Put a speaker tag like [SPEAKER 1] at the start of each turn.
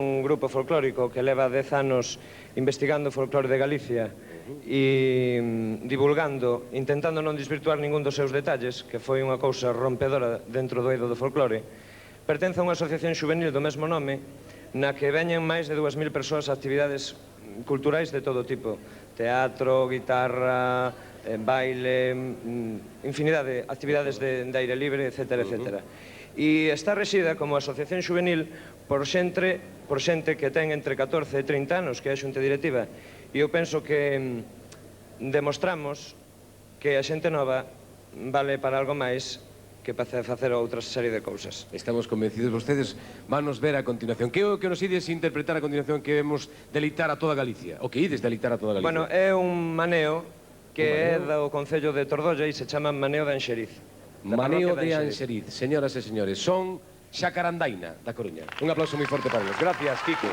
[SPEAKER 1] Un grupo folclórico que leva 10 anos investigando o folclore de Galicia e divulgando, intentando non desvirtuar ningún dos seus detalles, que foi unha cousa rompedora dentro do eido do folclore. Pertence a unha asociación xuvenil do mesmo nome, na que veñen máis de 2000 persoas a actividades culturais de todo tipo: teatro, guitarra, baile, infinidade de actividades de aire libre, etc. E está rexida como asociación xuvenil por xente que ten entre 14 e 30 anos, que é a xunta directiva. E eu penso que demostramos que a xente nova vale para algo máis que para facer outra serie de cousas.
[SPEAKER 2] Estamos convencidos, vostedes van nos ver a continuación. Que é o que nos ides interpretar a continuación que vemos deleitar a toda Galicia? O que ides deleitar a toda Galicia?
[SPEAKER 1] Bueno, é un maneo que é do Concello de Tordolla e se chama Maneo de Anxeriz.
[SPEAKER 2] Maneo de Anxeriz, señoras e señores, son Xacarandaina da Coruña. Un aplauso moi forte para eles. Gracias, Quique.